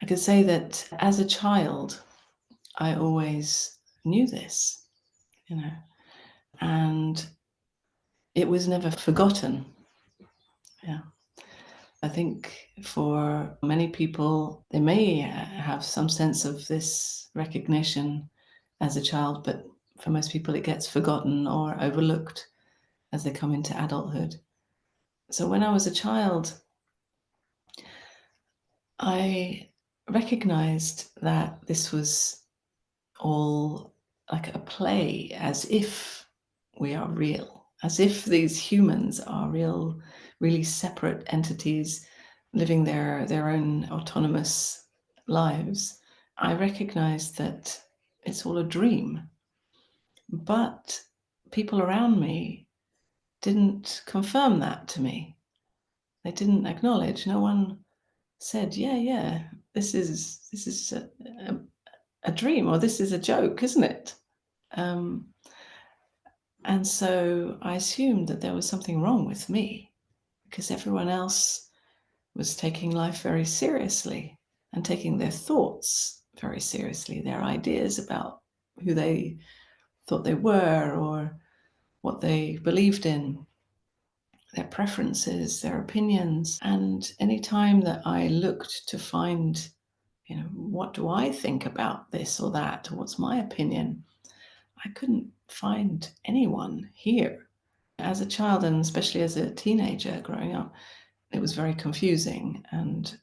I could say that as a child, I always knew this, you know, and it was never forgotten. Yeah. I think for many people, they may have some sense of this recognition as a child, but for most people, it gets forgotten or overlooked as they come into adulthood. So when I was a child, I recognized that this was all like a play, as if we are real, as if these humans are real, really separate entities living their own autonomous lives. I recognized that it's all a dream, but people around me didn't confirm that to me. They didn't acknowledge. No one said, "Yeah, yeah, this is a dream, or this is a joke, isn't it?" Um, and so I assumed that there was something wrong with me because everyone else was taking life very seriously and taking their thoughts very seriously, their ideas about who they thought they were or what they believed in, their preferences, their opinions. And any time that I looked to find, what do I think about this or that, or what's my opinion, I couldn't find anyone here. As a child, and especially as a teenager growing up, it was very confusing. And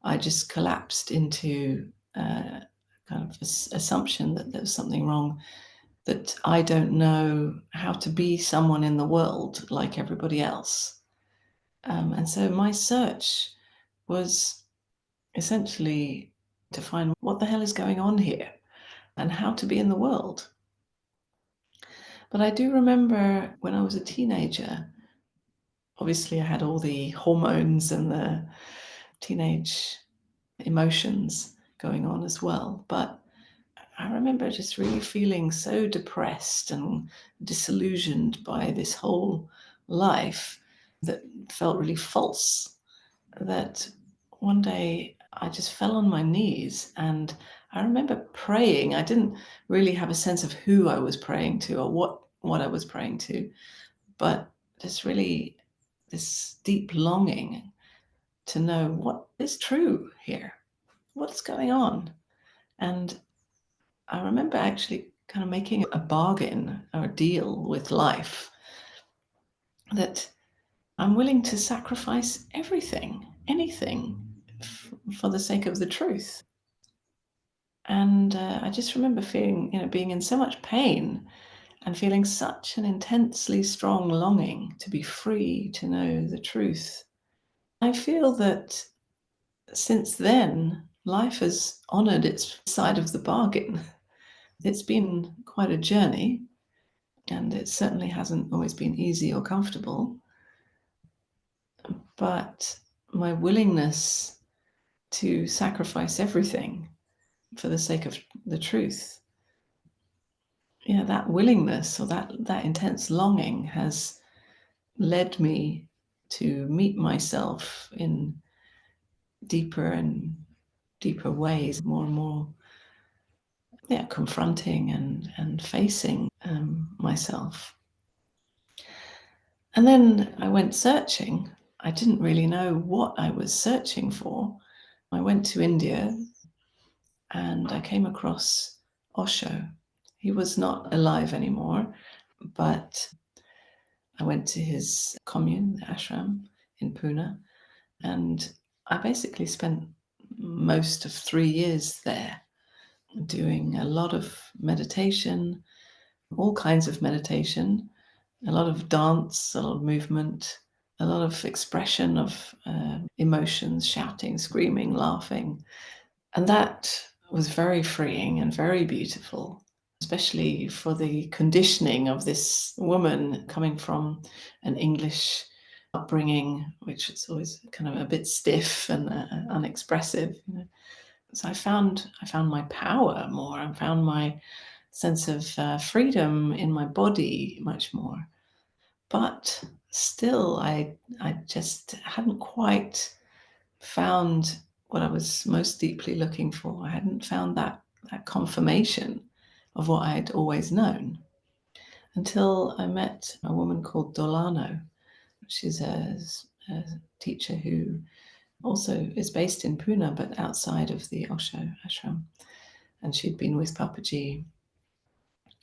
I just collapsed into kind of assumption that there was something wrong, that I don't know how to be someone in the world like everybody else. And so my search was essentially to find what the hell is going on here and how to be in the world. But I do remember when I was a teenager, obviously I had all the hormones and the teenage emotions going on as well. But I remember just really feeling so depressed and disillusioned by this whole life that felt really false, that one day I just fell on my knees and I remember praying. I didn't really have a sense of who I was praying to or what I was praying to, but just really this deep longing to know what is true here, what's going on. And I remember actually kind of making a bargain or a deal with life that I'm willing to sacrifice everything, anything, for the sake of the truth. And I just remember feeling, being in so much pain and feeling such an intensely strong longing to be free, to know the truth. I feel that since then, life has honored its side of the bargain. It's been quite a journey, and it certainly hasn't always been easy or comfortable. But my willingness to sacrifice everything for the sake of the truth, that willingness or that intense longing has led me to meet myself in deeper and deeper ways, more and more, confronting and facing myself. And then I went searching. I didn't really know what I was searching for. I went to India and I came across Osho. He was not alive anymore, but I went to his commune, the ashram in Pune, and I basically spent most of 3 years there doing a lot of meditation, all kinds of meditation, a lot of dance, a lot of movement, a lot of expression of emotions, shouting, screaming, laughing. And that was very freeing and very beautiful, especially for the conditioning of this woman coming from an English upbringing, which is always kind of a bit stiff and unexpressive. So I found my power more. I found my sense of freedom in my body much more. But still, I just hadn't quite found what I was most deeply looking for. I hadn't found that confirmation of what I'd always known until I met a woman called Dolano. She's a teacher who also is based in Pune, but outside of the Osho ashram. And she'd been with Papaji.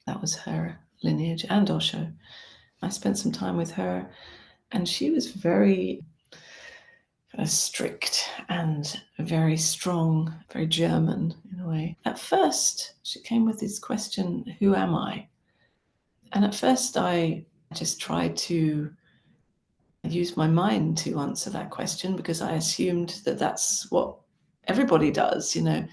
That was her lineage, and Osho. I spent some time with her, and she was very strict and very strong, very German in a way. At first, she came with this question, who am I? And at first, I just tried to use my mind to answer that question because I assumed that that's what everybody does, and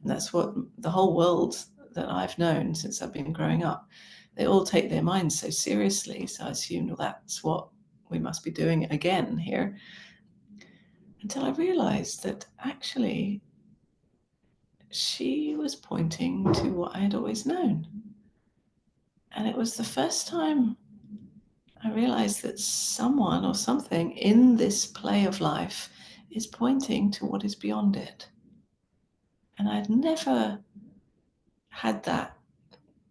that's what the whole world that I've known since I've been growing up. They all take their minds so seriously. So I assumed, well, that's what we must be doing again here. Until I realized that actually she was pointing to what I had always known. And it was the first time I realized that someone or something in this play of life is pointing to what is beyond it. And I'd never had that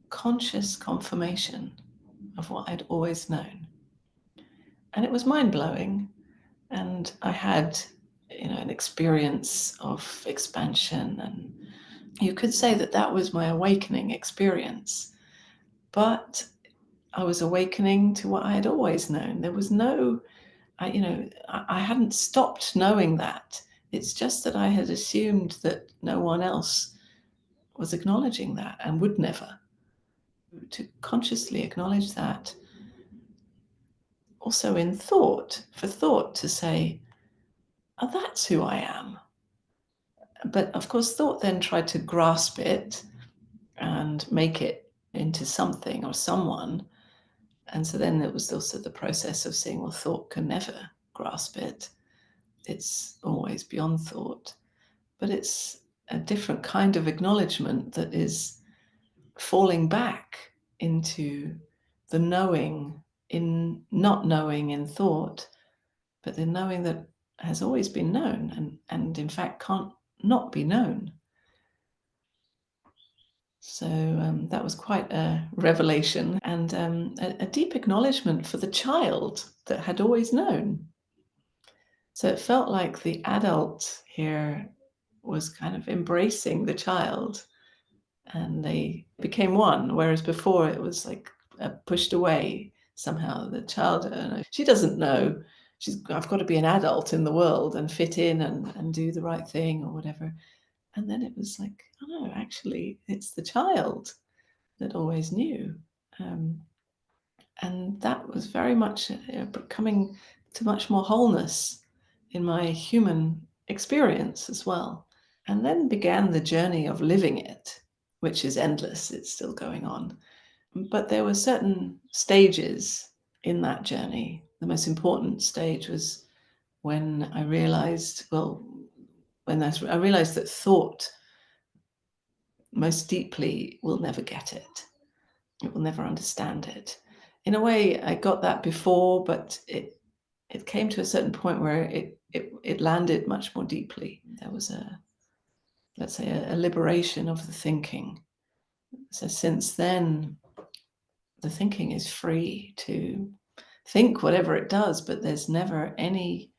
conscious confirmation of what I'd always known. And it was mind-blowing. And I had, an experience of expansion. And you could say that that was my awakening experience. But I was awakening to what I had always known. There was no, I hadn't stopped knowing that. It's just that I had assumed that no one else was acknowledging that and would never. To consciously acknowledge that, also in thought, for thought to say, oh, that's who I am. But of course, thought then tried to grasp it and make it into something or someone. And so then it was also the process of saying, well, thought can never grasp it. It's always beyond thought. But it's a different kind of acknowledgement that is falling back into the knowing in not knowing in thought, but the knowing that has always been known and in fact can't not be known. So that was quite a revelation and a deep acknowledgement for the child that had always known. So it felt like the adult here was kind of embracing the child and they became one, whereas before it was like pushed away somehow. The child, she doesn't know. I've got to be an adult in the world and fit in and do the right thing or whatever. And then it was like, oh no, actually, it's the child that always knew. And that was very much coming to much more wholeness in my human experience as well. And then began the journey of living it, which is endless. It's still going on. But there were certain stages in that journey. The most important stage was when I realized, I realized that thought most deeply will never get it. It will never understand it. In a way, I got that before, but it came to a certain point where it landed much more deeply. There was let's say, a liberation of the thinking. So since then, the thinking is free to think whatever it does, but there's never any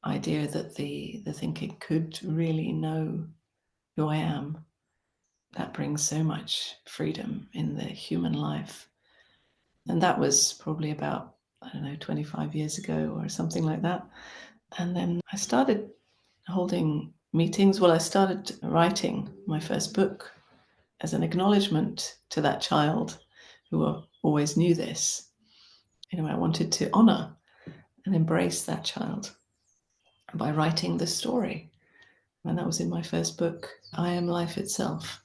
idea that the thinking could really know who I am. That brings so much freedom in the human life. And that was probably about, 25 years ago or something like that. And then I started holding meetings. Well, I started writing my first book as an acknowledgement to that child who always knew this. I wanted to honor and embrace that child by writing the story. And that was in my first book, I Am Life Itself.